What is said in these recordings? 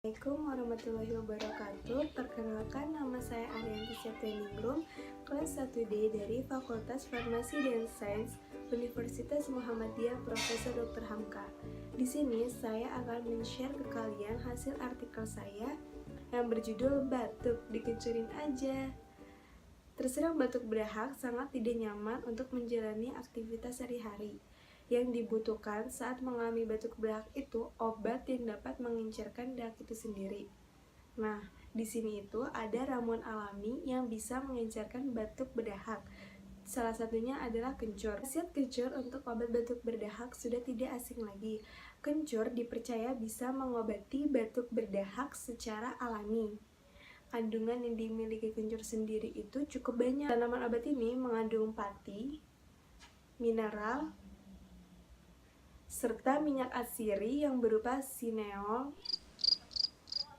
Assalamualaikum warahmatullahi wabarakatuh. Perkenalkan, nama saya Arianti Septianingrum, kelas 1D dari Fakultas Farmasi dan Sains Universitas Muhammadiyah Profesor Dr. Hamka. Di sini saya akan men-share ke kalian hasil artikel saya yang berjudul "Batuk Dikencurin Aja". Terserang batuk berdahak sangat tidak nyaman untuk menjalani aktivitas sehari-hari. Yang dibutuhkan saat mengalami batuk berdahak itu obat yang dapat mengencerkan dahak itu sendiri. Nah, di sini itu ada ramuan alami yang bisa mengencerkan batuk berdahak. Salah satunya adalah kencur. Khasiat kencur untuk obat batuk berdahak sudah tidak asing lagi. Kencur dipercaya bisa mengobati batuk berdahak secara alami. Kandungan yang dimiliki kencur sendiri itu cukup banyak. Tanaman obat ini mengandung pati, mineral, serta minyak atsiri yang berupa sineol,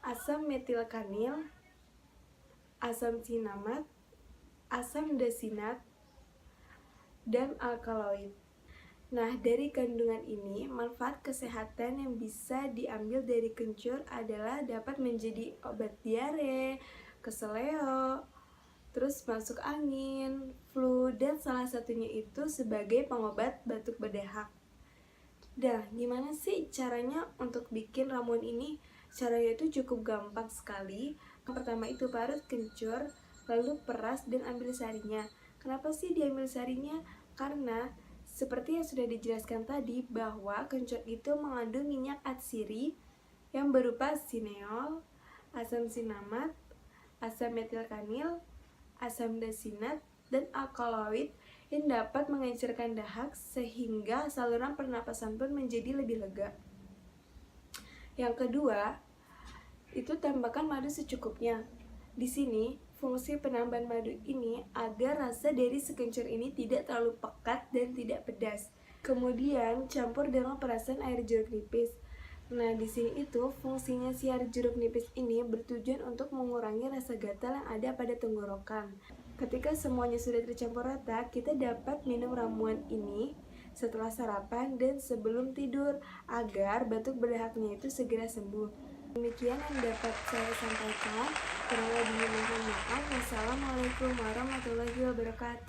asam metilkanil, asam sinamat, asam dasinat, dan alkaloid. Nah, dari kandungan ini, manfaat kesehatan yang bisa diambil dari kencur adalah dapat menjadi obat diare, keseleo, terus masuk angin, flu, dan salah satunya itu sebagai pengobat batuk berdahak. Nah, gimana sih caranya untuk bikin ramuan ini? Caranya itu cukup gampang sekali. Yang pertama itu parut kencur, lalu peras dan ambil sarinya. Kenapa sih diambil sarinya? Karena seperti yang sudah dijelaskan tadi bahwa kencur itu mengandung minyak atsiri yang berupa sineol, asam sinamat, asam metilkanil, asam dasinat, dan alkaloid yang dapat mengencerkan dahak sehingga saluran pernapasan pun menjadi lebih lega. Yang kedua, itu tambahkan madu secukupnya. Di sini, fungsi penambahan madu ini agar rasa dari si kencur ini tidak terlalu pekat dan tidak pedas. Kemudian, campur dengan perasan air jeruk nipis. Nah, di sini itu fungsinya si air jeruk nipis ini bertujuan untuk mengurangi rasa gatal yang ada pada tenggorokan. Ketika semuanya sudah tercampur rata, kita dapat minum ramuan ini setelah sarapan dan sebelum tidur agar batuk berdahaknya itu segera sembuh. Demikian yang dapat saya sampaikan. Kurang lebihnya mohon maaf. Wassalamualaikum warahmatullahi wabarakatuh.